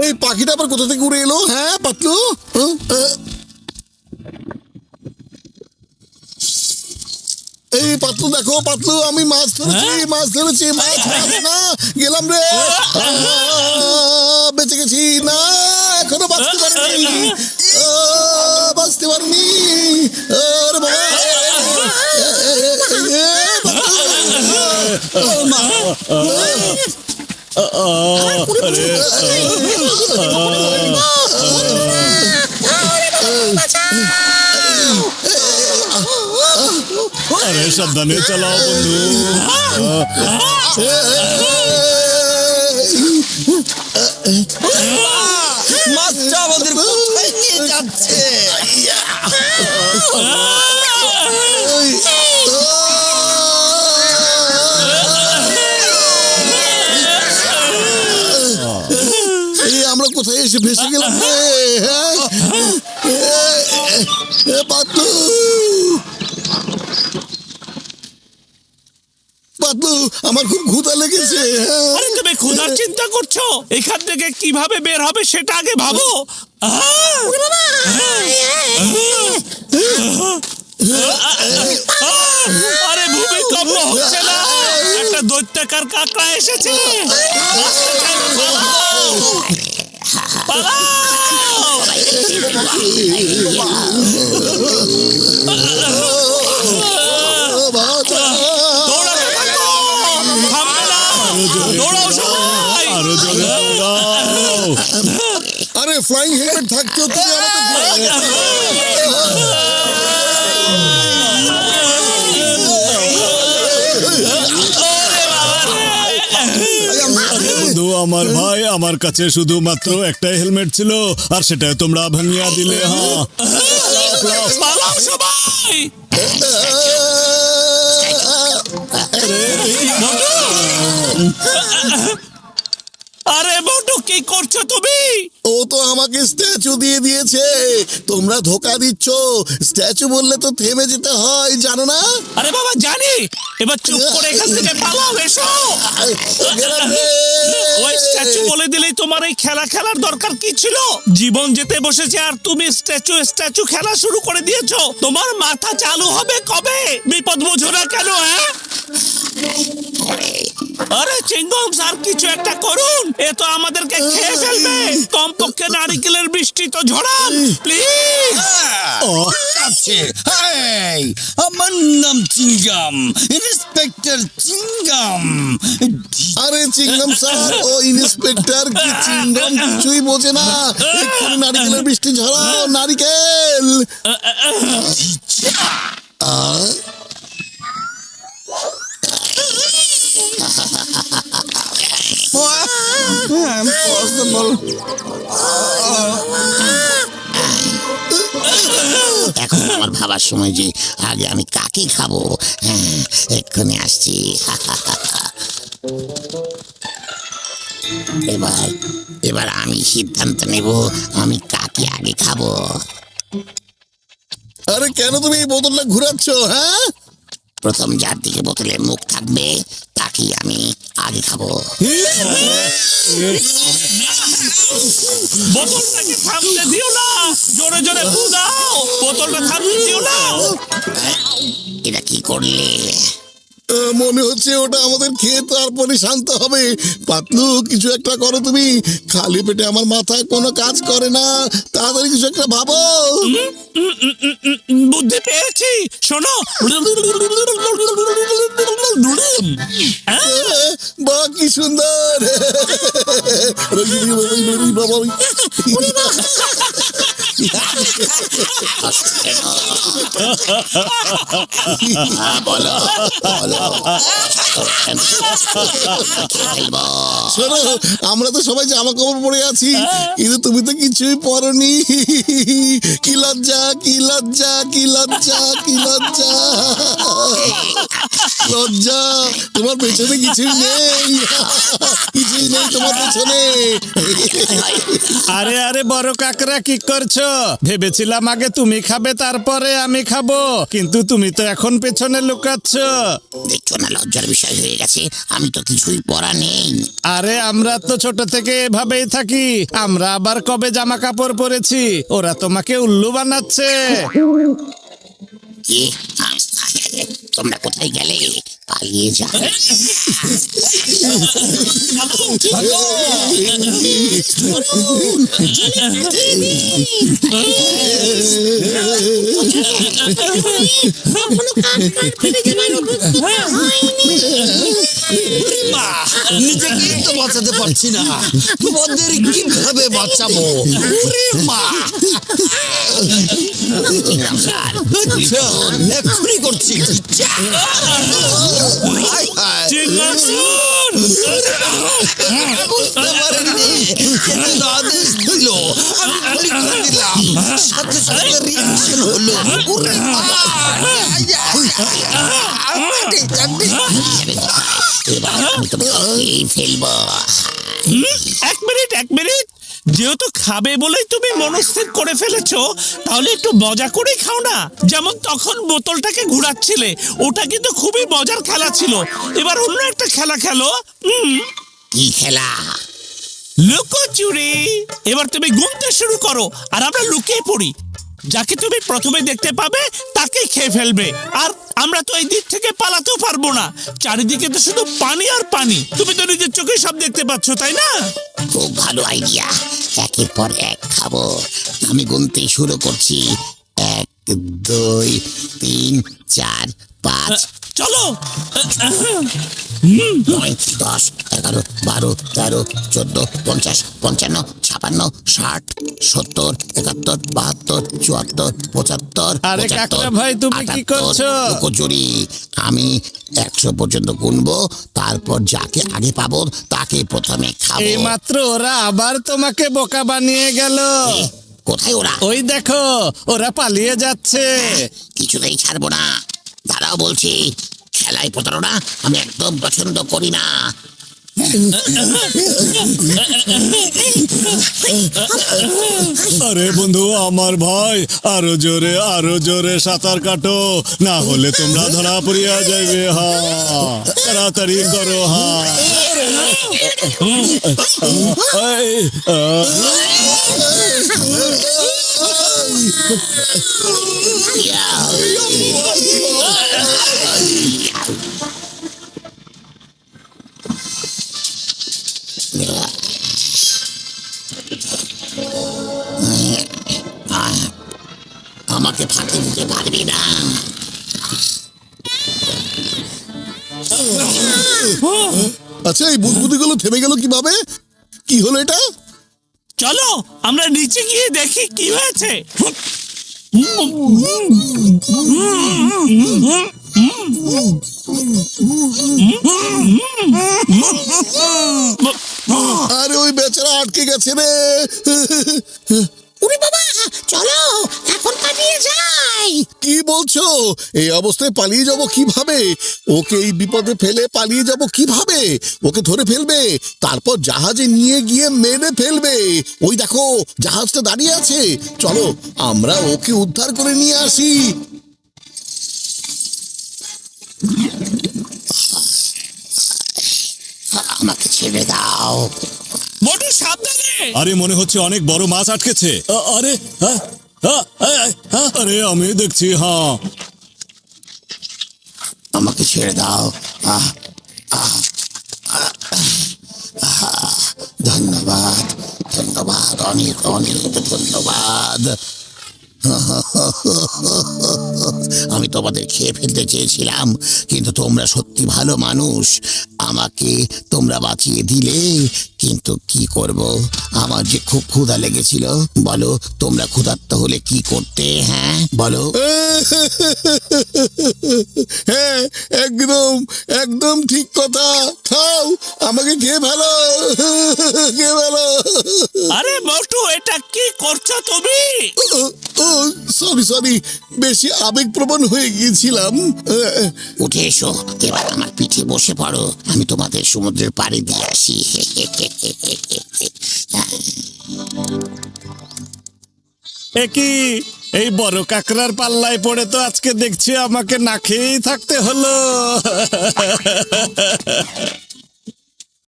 এই পাখিটা আবার কোথা থেকে উড়ে এলো? হ্যাঁ পাতলু, এই পাতলু দেখো, পাতলু আমি মাছ ধরেছি, মাছ ধরেছি, মাছ না গেলাম রে, বেঁচে গেছি। না এখনো বাঁচতে পারিনি, বাঁচতে পারিনি। আরে বাবা, আরে সাবধানে চালাও বন্ধু। মাছটা আমাদের কোথায় নিয়ে যাচ্ছে? আমরা কোথায় এসে ভেসে গেলাম রে? পাতলু, পাতলু আমার খুব ক্ষুধা লেগেছে। আরে তুমি ক্ষুধার চিন্তা করছো? এখান থেকে কিভাবে বের হবে সেটা আগে ভাবো। আরে ভূমিকম্প হচ্ছে না, একটা দৈত্যাকার কাকড়া এসেছে। দৌড়াও সবাই, আরো জোরে দৌড়াও। আরে ফ্লাইং হেলমেট থাকতো তুমি বন্ধু আমার ভাই, আমার কাছে শুধুমাত্র একটা হেলমেট ছিল আর সেটা তোমরা ভাঙিয়া দিলে। হ্যাঁ পালাও সবাই। আরে বন্ধু কি করছো তুমি? ও তো আমাকে স্ট্যাচু দিয়ে দিয়েছে। তোমরা ধোকা দিচ্ছ, স্ট্যাচু বললে তো থেমে যেতে হয়, জানো না? আরে বাবা জানি, এবার চুপ করে এখান থেকে পালাও। এসো, ওই স্ট্যাচু বলে দিলেই তোমার এই খেলা খেলার দরকার কি ছিল? জীবন যেতে বসেছে আর তুমি স্ট্যাচু স্ট্যাচু খেলা শুরু করে দিয়েছো। তোমার মাথা চালু হবে কবে? বিপদ বোঝো না কেন? হ্যাঁ আরে চিংগম স্যার, কিছু একটা করুন, এ তো আমাদেরকে খেয়ে ফেলবে। কমপক্ষে নারিকেলের বৃষ্টি তো ঝরান প্লিজ। আছে, হেই, আমার নাম চিংগাম, ইন্সপেক্টর চিংগাম। আরে চিংগাম স্যার, ও ইন্সপেক্টর কি চিংগাম কিছুই বোঝে না। এক্ষুনি নারিকেলের বৃষ্টি ঝরাও, নারিকেল। এখন আমার ভাবার সময় যে আগে আমি কাকে খাবো। এক্ষুনি আসছি। এবার এবার আমি সিদ্ধান্ত নেব আমি কাকে আগে খাবো। আরে কেন তুমি এই বোতলটা ঘুরাচ্ছ? হ্যাঁ, প্রথম যার দিকে বোতলের মুখ থাকবে তাকেই আমি আগে খাবো। বোতলটাকে থামতে দিও না, জোরে জোরে ফু দাও, বোতলটা থামতে দিও না। এটা কি করলে? মনে হচ্ছে ওটা আমাদের খেয়ে তারপরে শান্ত হবে। পাতলু কিছু একটা করো তুমি, খালি পেটে আমার মাথা কোনো কাজ করে না। তাড়াতাড়ি কিছু একটা ভাবো। বুদ্ধি পেয়েছি, শোনো। বা কি সুন্দর। বলো বলো। শোনো, আমরা তো সবাই জামা কাপড় পরে আছি, কিন্তু তুমি তো কিছুই পরনি। কি লজ্জা, কি লজ্জা, কি লজ্জা, কি লজ্জা, লজ্জা। তোমার পেছনে কিছুই নেই, কিছুই নেই তোমার তোমার পেছনে। আরে আরে বড় কাকরা কি করছো? ভেবেছিলাম আগে তুমি খাবে তারপরে আমি খাবো, কিন্তু তুমি তো এখন পেছনে লুকাচ্ছ। দেখছো না লজ্জার বিষয় হয়ে গেছে, আমি তো কিছুই পরা নেই। আরে আমরা তো ছোট থেকে এভাবেই থাকি, আমরা আবার কবে জামা কাপড় পরেছি? ওরা তোমাকে উল্লু বানাচ্ছে। কি তোমরা কোথায় গেলে? পালিয়ে যা। মা, নিজেকেই তো বাঁচাতে পারছি না, তোমাদের কিভাবে বাঁচাবো? ওরে মা, আচ্ছা, এক্ষুনি করছি। হায় হায়, বুঝতে পারিনি, কিন্তু আদেশ দিল, আমি গুলি করে দিলাম, সাথে সাথে রিঅ্যাকশন হলো। ওরে মা, এবার আমি তোমাকে খেয়ে ফেলবো। এক মিনিট, যেহেতু খাবে বলেই তুমি মনস্থির করে ফেলেছো, তাহলে একটু মজা করেই খাও না। যেমন তখন বোতলটাকে ঘুরাচ্ছিলে, ওটা কিন্তু খুবই মজার খেলা ছিল। এবার অন্য একটা খেলা খেলো। কি খেলা? লুকোচুরি। এবার তুমি গুনতে শুরু করো আর আমরা লুকিয়ে পড়ি। যাকে তুমি প্রথমে দেখতে পাবে তাকেই খেয়ে ফেলবে। আর আমরা তো এই দিক থেকে পালাতেও পারবো না, চারিদিকে তো শুধু পানি আর পানি। তুমি তো নিজের চোখে সব দেখতে পাচ্ছ, তাই না? খুব ভালো আইডিয়া, একের পর এক খাবো। আমি গুনতে শুরু করছি। 1 2 3 4 5 চলো। 9 10 11 12 13 14 50 55 56 60 70 71 72 74 75 আরে কাকরা ভাই, তুমি কি করছো? লুকোচুরি। আমি 100 পর্যন্ত গুনবো, তারপর যাকে আগে পাবো তাকে প্রথমে খাবো। এই মাত্র ওরা আবার তোমাকে বোকা বানিয়ে গেল। কোথায় ওরা? ওই দেখো, ওরা পালিয়ে যাচ্ছে। কিছুতেই ছাড়বো না, দাঁড়াও বলছি। খেলায় প্রতারণা আমি একদম পছন্দ করি না। আরে বন্ধু আমার ভাই, আরো জোরে সাঁতার কাটো, না হলে তোমরা ধরা পড়িয়া যাইবে। তাড়াতাড়ি করো। আমাকে ফাঁকি দিতে পারবি না। আচ্ছা, এই বুদবুদিগুলো থেমে গেল কিভাবে? কি হলো এটা? চলো আমরা নিচে গিয়ে দেখি কি হয়েছে। আরে ওই বেচারা আটকে গেছে রে। ওরে বাবা, চলো এখন পালিয়ে যাই। কি বলছো? এই অবস্থায় পালিয়ে যাব কিভাবে? ওকে এই বিপদে ফেলে পালিয়ে যাব কিভাবে? ওকে ধরে ফেলবে, তারপর জাহাজে নিয়ে গিয়ে মেরে ফেলবে। ওই দেখো জাহাজটা দাঁড়িয়ে আছে, চলো আমরা ওকে উদ্ধার করে নিয়ে আসি। আমাকে ছেড়ে দাও। মোটু সাবধানে। আরে মনে হচ্ছে অনেক বড় মাছ আটকেছে। আরে আরে আমি দেখছি। আমাকে ছেড়ে দাও। ধন্যবাদ, অনেক ধন্যবাদ। আমি তোমাদের খেয়ে ফেলতে চেয়েছিলাম, কিন্তু তোমরা সত্যি ভালো মানুষ। আমাকে তোমরা বাঁচিয়ে দিলে, কিন্তু কি করব, আমার যে খুব ক্ষুধা লেগেছিল। বলো, তোমরা ক্ষুধার্ত হলে কি করতে? হ্যাঁ বলো। হ্যাঁ, একদম ঠিক কথা। খাও, আমাকে খেয়ে ফেলো, খেয়ে ফেলো। আরে মোটু, এটা কি করছো তুমি? সরি, বেশি আবেগপ্রবণ হয়ে গিয়েছিলাম। উঠে এসো, এবার আমার পিঠে বসে পড়ো, আমি তোমাদের সমুদ্রের পাড়ে দিয়ে আসি। একই এই বড় কাকড়ার পাল্লায় পড়ে তো আজকে দেখছি আমাকে না খেয়েই থাকতে হলো।